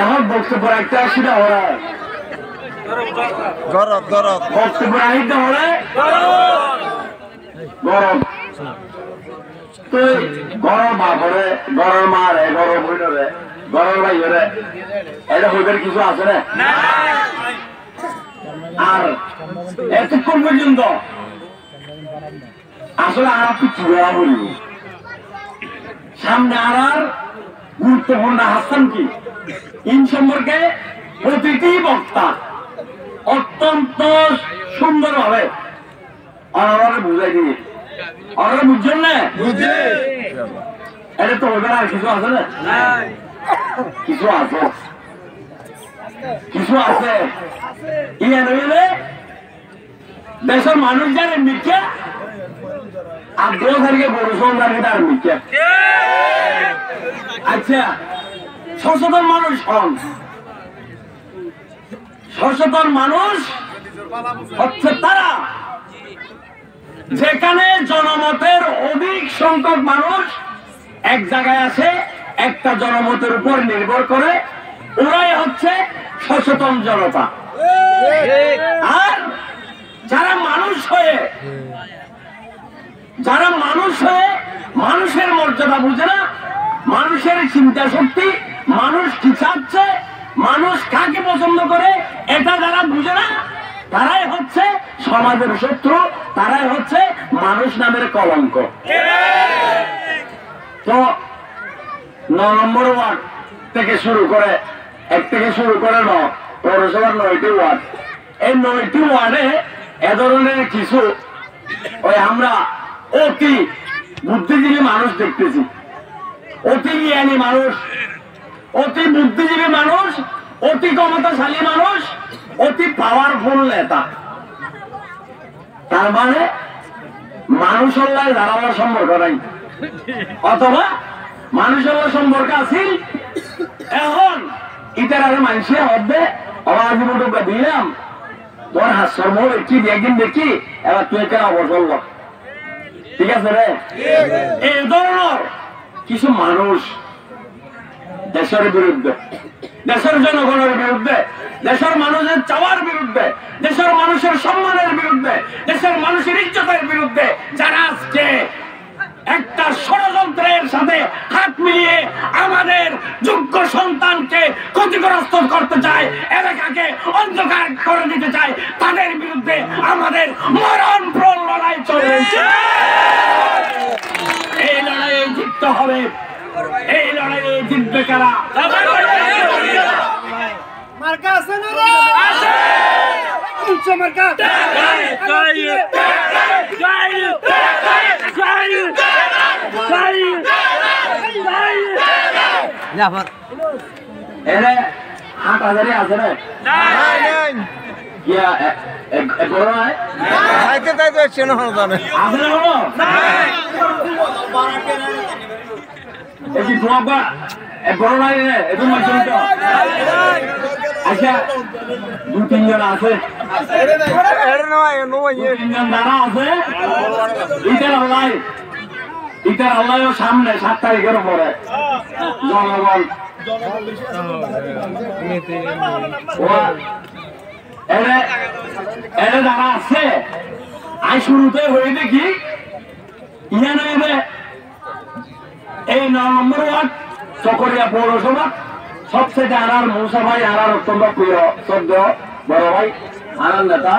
এখন বক্তব্য একটা সেটা ওরা বক্তব্য রাখতে হলে গরম তো গরম বাপরে গরম মারে গরম হইলে গরম ভাই হলে এটা হইবার কিছু আছে না আর এতক্ষণ পর্যন্ত আসলে আর কিছু বলব সামনে আর গুরুত্বপূর্ণ হাসান কি ইন সম্পর্কে প্রতিটি বক্তা অত্যন্ত সুন্দর ভাবে অনারে বুঝাই দিয়ে অনারে বুঝছেন না এটা তো ওইবার আর কিছু আছে না কিছু আছে ইয়ে নইলে দেশের মানুষ জানে মিথ্যা আর 2 তারিখে বড় সন্ধ্যাকে তার মিথ্যা আচ্ছা সচেতন মানুষ হন সচেতন মানুষ হচ্ছে তারা যেখানে জনমতের অধিক সংখ্যক মানুষ এক জায়গায় আসে একটা জনমতের উপর নির্ভর করে ওরাই হচ্ছে সচেতন জনতা আর যারা মানুষ হয়ে মানুষের মর্যাদা বুঝে না মানুষের চিন্তা শক্তি মানুষ কি চাচ্ছে মানুষ কাকে পছন্দ করে এটা যারা বুঝে না তারাই হচ্ছে সমাজের শত্রু তারাই হচ্ছে মানুষ নামের কলঙ্ক তো 9 নম্বর ওয়ার্ড থেকে শুরু করে 1 থেকে শুরু করে পৌরসভার 9টি ওয়ার্ড এই 9টি ওয়ার্ডে এ ধরনের কিছু ওই আমরা অতি বুদ্ধিজীবী মানুষ দেখতেছি অতি জ্ঞানী মানুষ অতি বুদ্ধিজীবী মানুষ অতি ক্ষমতাশালী মানুষ অতি পাওয়ারফুল নেতা তার মানে মানুষের লাই দাঁড়াবার সম্পর্ক নাই অথবা মানুষের সম্পর্ক আছে এখন ইটার আগে মানুষে হবে আবার জীবনটা দিলাম তোর হাস্যর মোড় একটি একদিন দেখি এবার তুই কেন অবসর ঠিক আছে রে এই ধরনের কিছু মানুষ দেশের বিরুদ্ধে দেশের জনগণের বিরুদ্ধে দেশের মানুষের চাওয়ার বিরুদ্ধে দেশের মানুষের সম্মানের বিরুদ্ধে দেশের মানুষের ইজ্জতের বিরুদ্ধে যারা আজকে একটা ষড়যন্ত্রের সাথে হাত মিলিয়ে আমাদের যোগ্য সন্তানকে ক্ষতিগ্রস্ত করতে চায় এলাকাকে অন্ধকার করে দিতে চায় তাদের বিরুদ্ধে আমাদের মরণপ্রাণ লড়াই চলছে এই লড়াইয়ে জিততে হবে এই লড়াইয়ে জিতবে কারা মার্কা আছে না রে আছে কোন মার্কা এরে 8000 আছে না নাই কিয়া বড় নাই আইতে তাই তো চেন হলো জানে আছে না হলো নাই এই কি তোমাবা বড় নাই রে এদম মাইছে তো আচ্ছা 2-3 জন আছে এরে নয় নয় 3 জন দাঁড়া আছে ইটার আল্লাহর সামনে 7 তারিখের পরে জনগণ এরে যারা আছে আই শুরুতে হয়ে দেখি ইয়া নেবে এই 9 নম্বর ওয়ার্ড চকরিয়া পৌরসভা সবচেয়ে আনার মৌসা ভাই আনার অত্যন্ত প্রিয় শ্রদ্ধ বড় ভাই আনার নেতা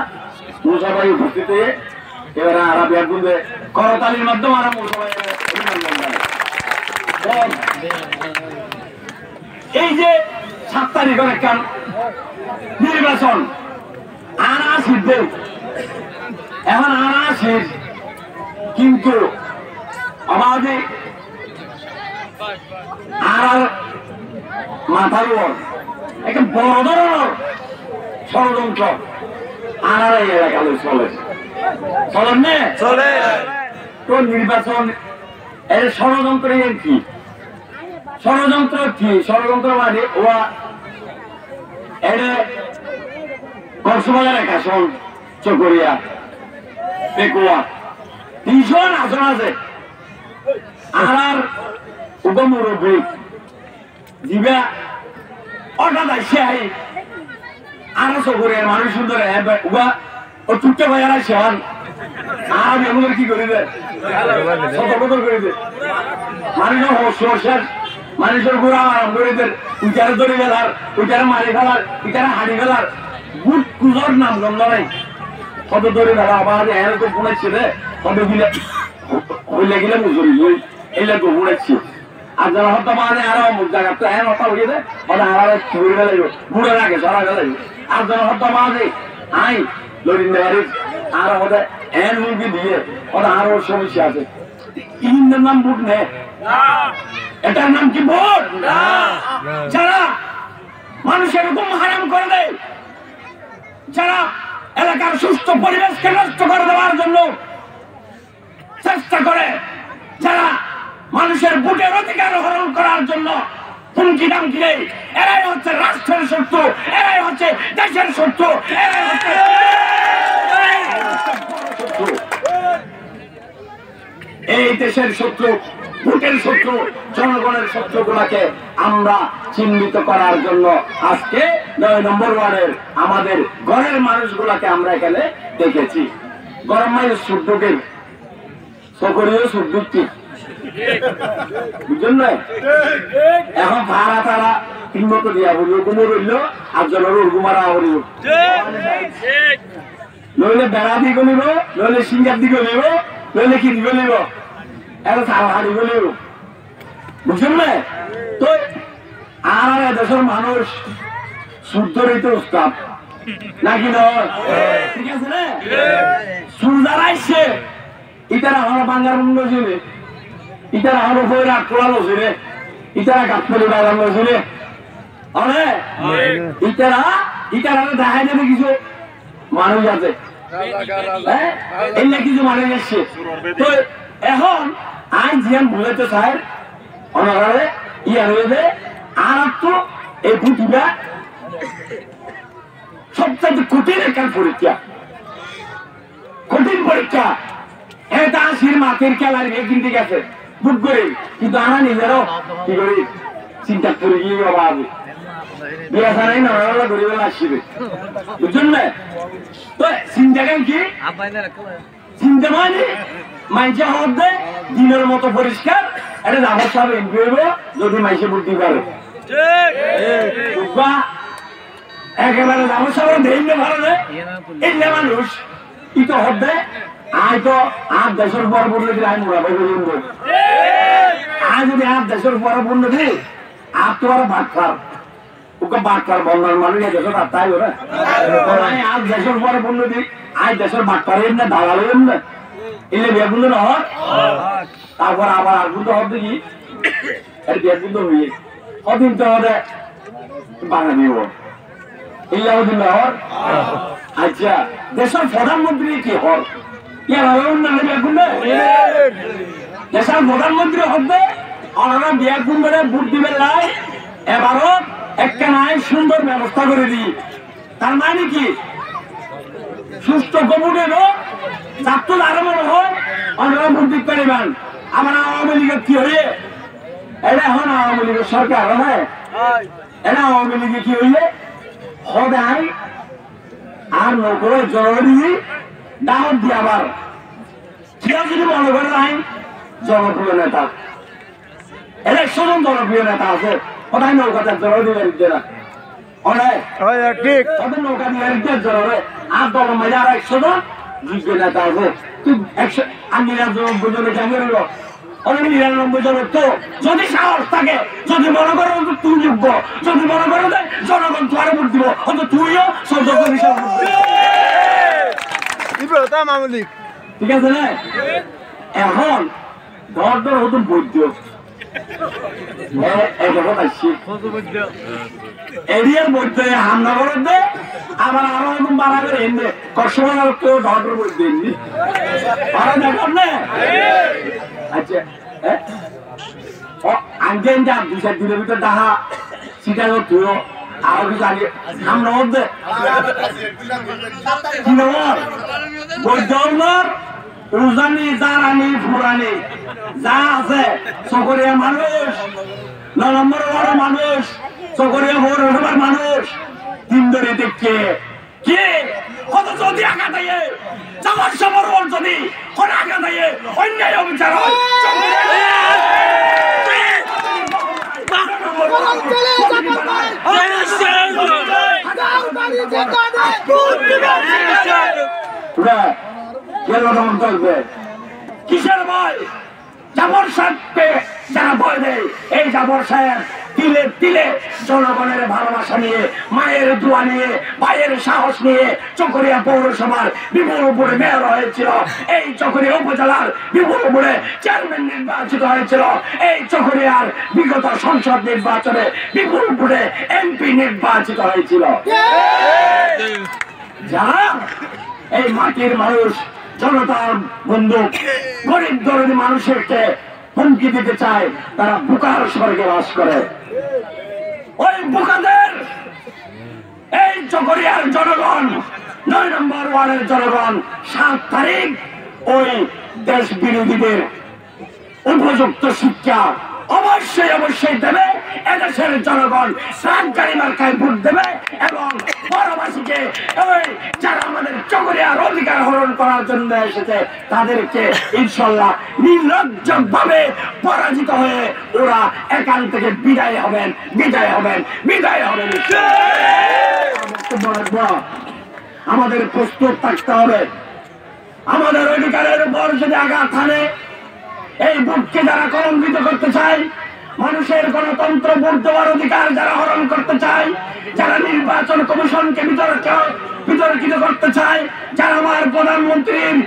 মৌসা ভাই উপস্থিত হয়ে এবারে আরা ব্যাগুন্দে করতালির মাধ্যমে আরা মৌসা ভাই এই যে 7 তারিখের একটা নির্বাচন আনা সিদ্ধ এখন আনা শেষ কিন্তু আমাদের আর মাথার উপর একটা বড় ধরনের ষড়যন্ত্র আনার এই এলাকায় চলে চলেন না চলে তো নির্বাচন এর ষড়যন্ত্র কি ষড়যন্ত্র মানে ওরা এটা কক্সবাজার 1 আসন চকরিয়া পেকুয়া 300 আসন আছে আর উপমুরব্বী জিবা হঠাৎ আসে আরো চকুরের মানুষ সুন্দর ও টুকতে ভাই আর সেহান আর এগুলো কি করে দেয় করে দে মানুষের হোসের মানুষের গুড়া আরাম করে দেন উইটারে ধরে গেলার উইটারে মারি ফেলার উইটারে হাড়ি ফেলার বুট কুজোর নাম গন্ধ নাই কত ধরে ফেলা আবার এরকম বুড়াইছে রে কত গিলে হইলে গিলে মুজুরি এইলে তো বুড়াইছে আর যারা হতো মানে আরো অমুক জায়গা তো হ্যাঁ হতা হয়ে দেয় ওটা আর চুরি ফেলাই বুড়ে রাখে সরা ফেলাই আর যারা হতো মানে আই লড়িন দেওয়ারি আর ওদের এন মুরগি দিয়ে ওটা আরো সমস্যা আছে ইন্দের নাম বুট নেই এটার নাম কি ভোট যারা মানুষ এরকম হারাম করে দেয় যারা এলাকার সুস্থ পরিবেশকে নষ্ট করে দেওয়ার জন্য চেষ্টা করে যারা মানুষের ভোটের অধিকার হরণ করার জন্য হুমকি দামকি দেয় এরাই হচ্ছে রাষ্ট্রের শত্রু এরাই হচ্ছে দেশের শত্রু এরাই হচ্ছে এই দেশের শত্রু ভোটের শত্রু জনগণের শত্রু গুলাকে আমরা চিহ্নিত করার জন্য আজকে 9 নম্বর ওয়ার্ডের আমাদের ঘরের মানুষগুলাকে আমরা এখানে দেখেছি গরম মাইল সূর্যকে সকরীয় সূর্যটি বুঝলেন না এখন ভাড়া তারা তিন মতো দিয়া বলল কুমো রইল আর জনের উর্গুমারা হরিব নইলে বেড়া দিয়ে গলিব নইলে সিঙ্গার দিয়ে গলিব নইলে কি দিয়ে গলিব এটা চাল হাড়ি গলিব বুঝলেন না তো আর দেশের মানুষ শুদ্ধ রইতে উস্তাদ নাকি নয় ঠিক আছে না সূর্যার আইসে ইতারা আমার বাঙ্গার মূল্য ছিল ইতারা আমার বইরা খোলালো ছিল ইতারা গাছপালি বাগানো ছিল অনেক ইতারা দেখাই দেবে কিছু মানুষ আছে এমনি কিছু মানুষ এসছে তো এখন আইন জিয়ান বুঝাইতে চাই অনারে ইয়া রয়েছে আর তো এই পুঁথিটা সবচেয়ে কঠিন একটা পরীক্ষা কঠিন পরীক্ষা এটা আসির মাঠের খেলার কিনতে গেছে বুক করে কিন্তু আমরা নিজেরও কি করি চিন্তা করে গিয়ে বাবা আবু বিয়া ছাড়াই নড়ালা ঘুরে বেলা আসবে বুঝছেন না তো চিন্তা কেন কি চিন্তা মানে মাইসে হওয়ার দেয় দিনের মতো পরিষ্কার এটা যাবার সব এমপি হইব যদি মাইসে বুদ্ধি করে একেবারে যাবার সব দেয় ভালো নেই এই মানুষ ইতো হতে আয় তো আর দেশের পর বললে দিলে আমি মোড়া পাই বলব আয় যদি আর দেশের পর বললে দিই আর তো আর বাটফার ওকে বাটফার বন্ধার মানুষ দেশের আর তাই ওরা আর দেশের পরে বললে দিই আয় দেশের বাটফার এমনি দালাল এমনি এলে বিয়ে বললে না হয় তারপর আবার আর বলতে হবে কি এর বিয়ে বলতে হইয়ে কদিন তো হবে বাঙা দিব এলে ওদিন না হর আচ্ছা দেশের প্রধানমন্ত্রী কি হর দেশের প্রধানমন্ত্রী হবে ওনারা বিয়া কুম্ভে ভোট দিবেন লাই এবারও একটা নাই সুন্দর ব্যবস্থা করে দিই তার মানে কি সুস্থ কমিটির ছাত্র আরো মনে হয় ওনারা ভোট দিতে পারিবেন আমার আওয়ামী লীগের কি হইয়ে এটা এখন আওয়ামী লীগের সরকার হ্যাঁ এটা আওয়ামী লীগে কি হইলে সদাই আর নকরে জরুরি দাওয়াত দিয়ে আবার কেউ যদি মনে করে নাই জনপ্রিয় নেতা ইলেকশন জনপ্রিয় নেতা আছে ওটাই নৌকাতে জড়ো দিয়ে দিচ্ছে না অনেক ঠিক ওদের নৌকা দিয়ে দিচ্ছে জড়ো আর দল মজা আর 100 জন যোগ্য নেতা আছে তুই 100 আর 99 জনে কেমন রইল অনেক 99 জনের তো যদি সাহস থাকে যদি মনে করো তুই যোগ্য যদি মনে করো জনগণ তোয়ারে ভোট দিব হয়তো তুইও সহযোগ হিসাব ঠিক আছে না এখন ধর ধর হতো বৈদ্য এরিয়ার মধ্যে হামলা করে দে আবার আরো নতুন বাড়া করে এনে কষ্টমার কেউ ধর বৈদ্য এমনি দেখার না আচ্ছা আনছেন যা 2-4 দিনের ভিতরে দেখা সেটা তুইও আরো কিছু আগে আমরা মধ্যে বৈদ্যর উজানি জারানি ফুরানি যা আছে সকরিয়া মানুষ 9 নম্বর ওয়ার্ডের মানুষ সকরিয়া পৌরসভা মানুষ দিন ধরে দেখছে কে কত যদি আঘাত দেয় জামার সমরণ যদি কোন আঘাত দেয় অন্যায় অবিচার হয় কিসের ভয় জাবর সাহেবকে যারা ভয় দেয় এই জাবর সাহেব তিলে তিলে জনগণের ভালোবাসা নিয়ে মায়ের দোয়া নিয়ে ভাইয়ের সাহস নিয়ে চকরিয়া পৌরসভার বিপুলপুরে মেয়র হয়েছিল, এই চকরিয়া উপজেলার বিপুলপুরে চেয়ারম্যান নির্বাচিত হয়েছিল, এই চকরিয়ার বিগত সংসদ নির্বাচনে বিপুলপুরে এমপি নির্বাচিত হয়েছিল। যারা এই মাটির মানুষ জনতার বন্দুক গরিব দরিদ্র মানুষেরকে হুমকি দিতে চায়, তারা বুকার স্বর্গে বাস করে। ওই বুকাদের এই চকরিয়ার জনগণ ৯ নম্বর ওয়ার্ডের জনগণ ৭ তারিখ ওই দেশ বিরোধীদের উপযুক্ত শিক্ষা অবশ্যই অবশ্যই দেবে। এদেশের জনগণ সরকারি মার্কায় ভোট দেবে এবং বড়বাসীকে ওই যারা আমাদের চকরিয়ার অধিকার হরণ করার জন্য এসেছে তাদেরকে ইনশাল্লাহ নির্লজ্জভাবে পরাজিত হয়ে ওরা এখান থেকে বিদায় হবেন। আমাদের প্রস্তুত থাকতে হবে। আমাদের অধিকারের উপর যদি আঘাত হানে এই ভোটকে যারা কলঙ্কিত করতে চায়, মানুষের গণতন্ত্র ভোট দেওয়ার অধিকার যারা হরণ করতে চায়, যারা নির্বাচন কমিশনকে বিতর্কিত করতে চায়, যারা আমার প্রধানমন্ত্রীর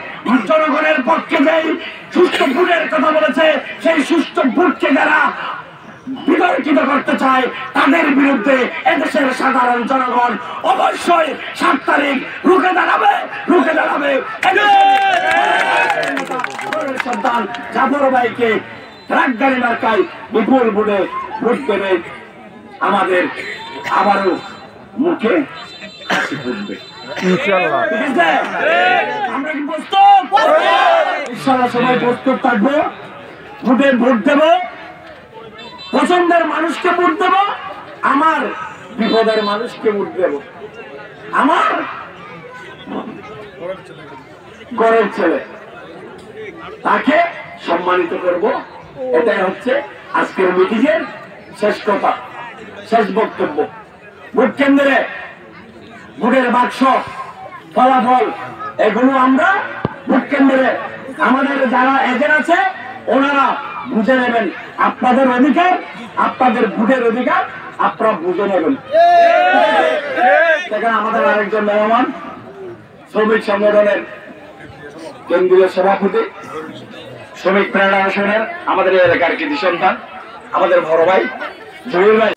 জনগণের পক্ষে যেই সুষ্ঠু ভোটের কথা বলেছে সেই সুষ্ঠু ভোটকে যারা বিতর্কিত করতে চায় তাদের বিরুদ্ধে এদেশের সাধারণ জনগণ অবশ্যই ৭ তারিখ রুখে দাঁড়াবে। সন্তান জাফর ভাইকে ট্রাকগাড়ি মার্কায় বিপুল ভোটে ভোট দেবে। আমাদের আবারও মুখে হাসি ফুটবে। আমরা কি প্রস্তুত? ইনশাআল্লাহ সবাই প্রস্তুত থাকবো। ভোটে ভোট দেব, পছন্দের মানুষকে ভোট দেব, আমার বিপদের মানুষকে ভোট দেব, আমার ঘরের ছেলে তাকে সম্মানিত করব। এটাই হচ্ছে আজকের মিটিংয়ের শেষ কথা, শেষ বক্তব্য। ভোট কেন্দ্রে ভোটের বাক্স ফলাফল এগুলো আমরা ভোট কেন্দ্রে আমাদের যারা এজেন্ট আছে ওনারা বুঝে নেবেন। আপনাদের অধিকার, আপনাদের ভোটের অধিকার আপনারা বুঝে নেবেন। সেখানে আমাদের আরেকজন মেহমান শ্রমিক সংগঠনের কেন্দ্রীয় সভাপতি, শ্রমিক প্রেরণা আসনের আমাদের এলাকার কৃতি সন্তান, আমাদের বড় ভাই জহির ভাই।